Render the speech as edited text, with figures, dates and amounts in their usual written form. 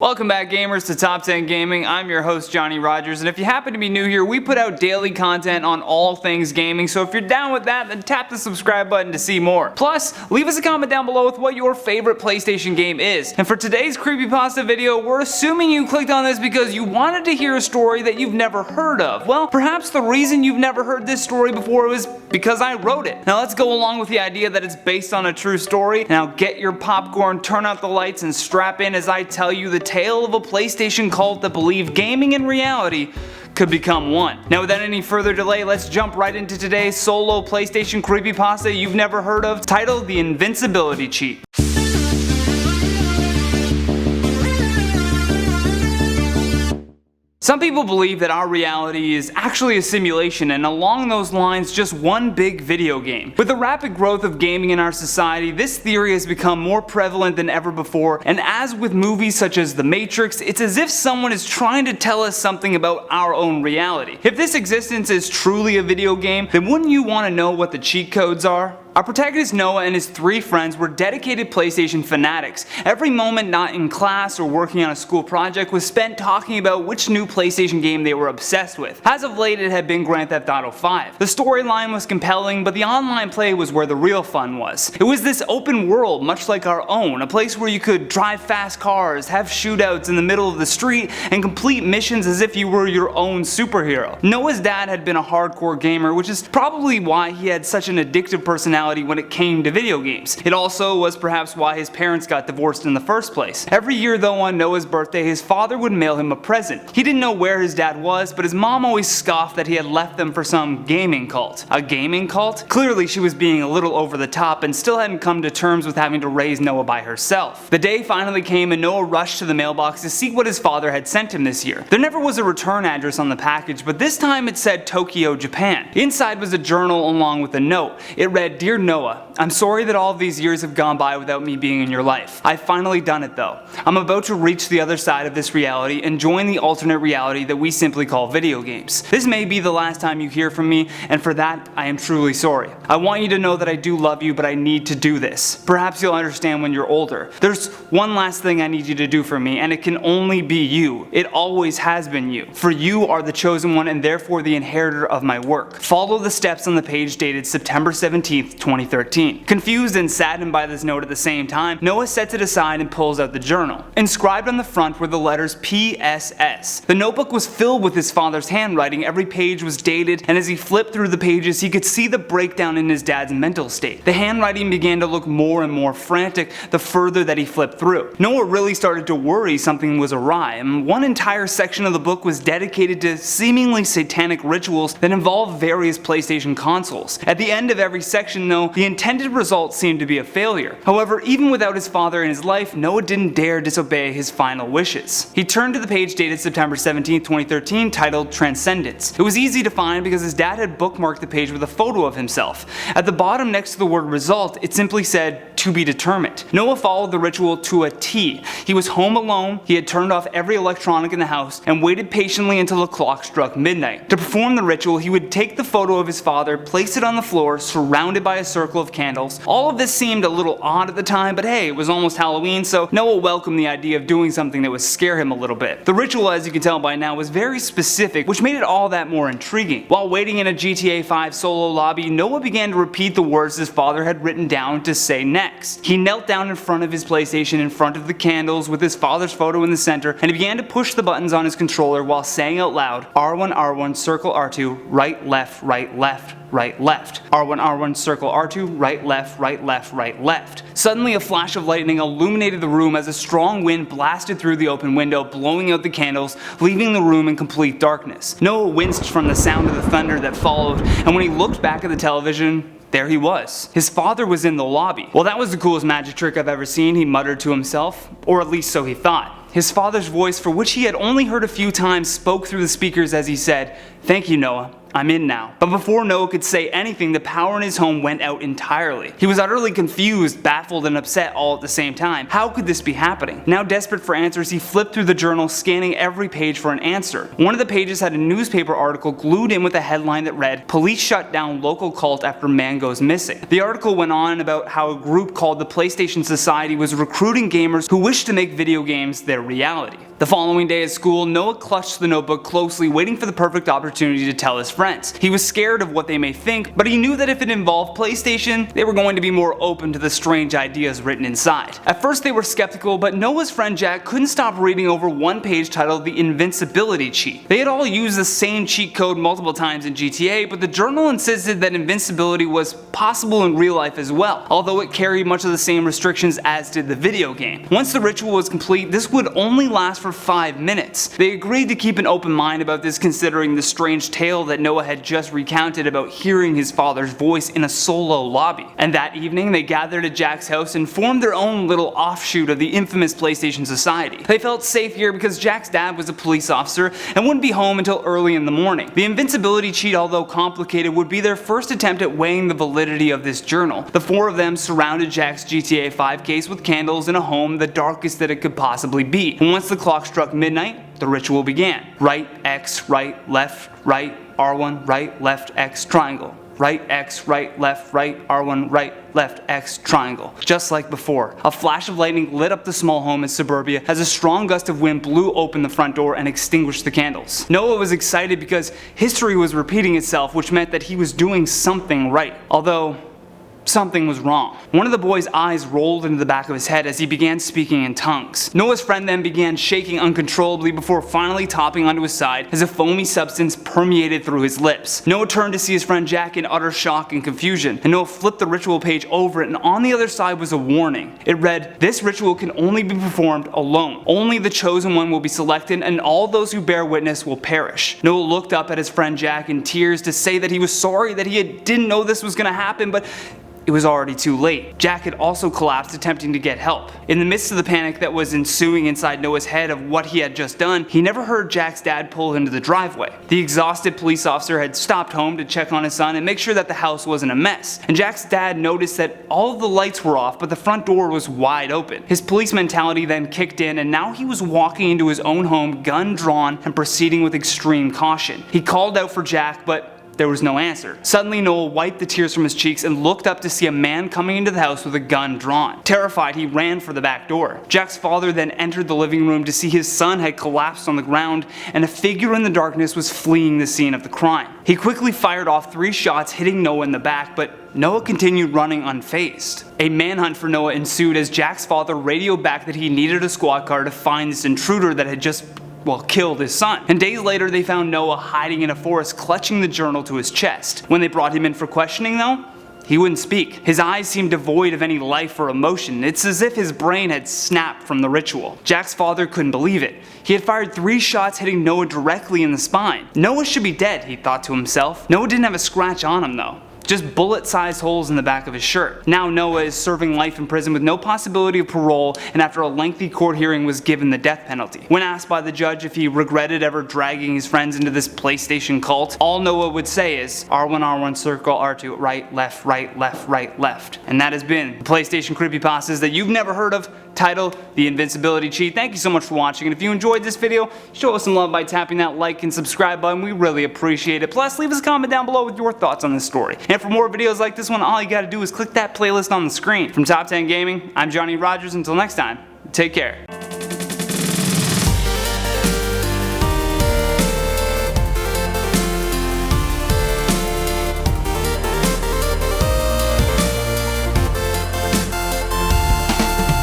Welcome back, gamers, to Top 10 Gaming. I'm your host, Johnny Rogers, and if you happen to be new here, we put out daily content on all things gaming, so if you're down with that, then tap the subscribe button to see more. Plus, leave us a comment down below with what your favorite PlayStation game is. And for today's Creepypasta video, we're assuming you clicked on this because you wanted to hear a story that you've never heard of. Well, perhaps the reason you've never heard this story before was because I wrote it. Now let's go along with the idea that it's based on a true story. Now get your popcorn, turn out the lights, and strap in as I tell you the tale of a PlayStation cult that believed gaming in reality could become one. Now without any further delay, let's jump right into today's solo PlayStation creepypasta you've never heard of, titled The Invincibility Cheat. Some people believe that our reality is actually a simulation, and along those lines, just one big video game. With the rapid growth of gaming in our society, this theory has become more prevalent than ever before, and as with movies such as The Matrix, it's as if someone is trying to tell us something about our own reality. If this existence is truly a video game, then wouldn't you want to know what the cheat codes are? Our protagonist Noah and his three friends were dedicated PlayStation fanatics. Every moment not in class or working on a school project was spent talking about which new PlayStation game they were obsessed with. As of late, it had been Grand Theft Auto 5. The storyline was compelling, but the online play was where the real fun was. It was this open world, much like our own, a place where you could drive fast cars, have shootouts in the middle of the street, and complete missions as if you were your own superhero. Noah's dad had been a hardcore gamer, which is probably why he had such an addictive personality when it came to video games. It also was perhaps why his parents got divorced in the first place. Every year though, on Noah's birthday, his father would mail him a present. He didn't know where his dad was, but his mom always scoffed that he had left them for some gaming cult. A gaming cult? Clearly she was being a little over the top and still hadn't come to terms with having to raise Noah by herself. The day finally came and Noah rushed to the mailbox to see what his father had sent him this year. There never was a return address on the package, but this time it said Tokyo, Japan. Inside was a journal along with a note. It read, "Dear Noah, I'm sorry that all of these years have gone by without me being in your life. I've finally done it though. I'm about to reach the other side of this reality and join the alternate reality that we simply call video games. This may be the last time you hear from me, and for that I am truly sorry. I want you to know that I do love you, but I need to do this. Perhaps you'll understand when you're older. There's one last thing I need you to do for me, and it can only be you. It always has been you. For you are the chosen one and therefore the inheritor of my work. Follow the steps on the page dated September 17th, 2013. Confused and saddened by this note at the same time, Noah sets it aside and pulls out the journal. Inscribed on the front were the letters PSS. The notebook was filled with his father's handwriting, every page was dated, and as he flipped through the pages he could see the breakdown in his dad's mental state. The handwriting began to look more and more frantic the further that he flipped through. Noah really started to worry something was awry, and one entire section of the book was dedicated to seemingly satanic rituals that involved various PlayStation consoles. At the end of every section though, the intended result seemed to be a failure. However, even without his father in his life, Noah didn't dare disobey his final wishes. He turned to the page dated September 17, 2013, titled Transcendence. It was easy to find because his dad had bookmarked the page with a photo of himself. At the bottom next to the word result, it simply said, "To be determined." Noah followed the ritual to a T. He was home alone, he had turned off every electronic in the house, and waited patiently until the clock struck midnight. To perform the ritual, he would take the photo of his father, place it on the floor, surrounded by a circle of candles. All of this seemed a little odd at the time, but hey, it was almost Halloween, so Noah welcomed the idea of doing something that would scare him a little bit. The ritual, as you can tell by now, was very specific, which made it all that more intriguing. While waiting in a GTA 5 solo lobby, Noah began to repeat the words his father had written down to say next. He knelt down in front of his PlayStation in front of the candles with his father's photo in the center, and he began to push the buttons on his controller while saying out loud, R1, R1, circle R2, right, left, right, left, right, left. R1, R1, circle R2, right, left, right, left, right, left. Suddenly a flash of lightning illuminated the room as a strong wind blasted through the open window, blowing out the candles, leaving the room in complete darkness. Noah winced from the sound of the thunder that followed, and when he looked back at the television, there he was. His father was in the lobby. "Well, that was the coolest magic trick I've ever seen," he muttered to himself, or at least so he thought. His father's voice, for which he had only heard a few times, spoke through the speakers as he said, "Thank you, Noah. I'm in now. But before Noah could say anything, the power in his home went out entirely. He was utterly confused, baffled, and upset all at the same time. How could this be happening? Now desperate for answers, he flipped through the journal, scanning every page for an answer. One of the pages had a newspaper article glued in with a headline that read, "Police shut down local cult after man goes missing." The article went on about how a group called the Playstation Society was recruiting gamers who wished to make video games their reality. The following day at school, Noah clutched the notebook closely, waiting for the perfect opportunity to tell his friends. He was scared of what they may think, but he knew that if it involved PlayStation, they were going to be more open to the strange ideas written inside. At first they were skeptical, but Noah's friend Jack couldn't stop reading over one page titled the Invincibility cheat. They had all used the same cheat code multiple times in GTA, but the journal insisted that invincibility was possible in real life as well, although it carried much of the same restrictions as did the video game. Once the ritual was complete, this would only last for 5 minutes. They agreed to keep an open mind about this, considering the strange tale that Noah had just recounted about hearing his father's voice in a solo lobby. And that evening they gathered at Jack's house and formed their own little offshoot of the infamous PlayStation Society. They felt safe here because Jack's dad was a police officer and wouldn't be home until early in the morning. The invincibility cheat, although complicated, would be their first attempt at weighing the validity of this journal. The four of them surrounded Jack's GTA 5 case with candles in a home the darkest that it could possibly be. And once the clock struck midnight, the ritual began. Right X, right, left, right, R1, right, left, X, triangle. Right X, right, left, right, R1, right, left, X, triangle. Just like before, a flash of lightning lit up the small home in suburbia as a strong gust of wind blew open the front door and extinguished the candles. Noah was excited because history was repeating itself, which meant that he was doing something right. Although, something was wrong. One of the boy's eyes rolled into the back of his head as he began speaking in tongues. Noah's friend then began shaking uncontrollably before finally toppling onto his side as a foamy substance permeated through his lips. Noah turned to see his friend Jack in utter shock and confusion, and Noah flipped the ritual page over it, and on the other side was a warning. It read, "This ritual can only be performed alone. Only the chosen one will be selected, and all those who bear witness will perish." Noah looked up at his friend Jack in tears to say that he was sorry that he didn't know this was going to happen, but it was already too late. Jack had also collapsed, attempting to get help. In the midst of the panic that was ensuing inside Noah's head of what he had just done, he never heard Jack's dad pull into the driveway. The exhausted police officer had stopped home to check on his son and make sure that the house wasn't a mess. And Jack's dad noticed that all of the lights were off, but the front door was wide open. His police mentality then kicked in, and now he was walking into his own home, gun drawn, and proceeding with extreme caution. He called out for Jack, but there was no answer. Suddenly Noah wiped the tears from his cheeks and looked up to see a man coming into the house with a gun drawn. Terrified, he ran for the back door. Jack's father then entered the living room to see his son had collapsed on the ground and a figure in the darkness was fleeing the scene of the crime. He quickly fired off 3 shots, hitting Noah in the back, but Noah continued running unfazed. A manhunt for Noah ensued as Jack's father radioed back that he needed a squad car to find this intruder that had just killed his son. And days later they found Noah hiding in a forest, clutching the journal to his chest. When they brought him in for questioning though, he wouldn't speak. His eyes seemed devoid of any life or emotion. It's as if his brain had snapped from the ritual. Jack's father couldn't believe it. He had fired 3 shots hitting Noah directly in the spine. Noah should be dead, he thought to himself. Noah didn't have a scratch on him though. Just bullet-sized holes in the back of his shirt. Now Noah is serving life in prison with no possibility of parole, and after a lengthy court hearing was given the death penalty. When asked by the judge if he regretted ever dragging his friends into this PlayStation cult, all Noah would say is R1, R1, circle, R2, right, left, right, left, right, left. And that has been the PlayStation Creepypastas that you've never heard of, titled The Invincibility Cheat. Thank you so much for watching, and if you enjoyed this video, show us some love by tapping that like and subscribe button. We really appreciate it. Plus, leave us a comment down below with your thoughts on this story. And for more videos like this one, all you gotta do is click that playlist on the screen. From Top 10 Gaming, I'm Johnny Rogers. Until next time, take care.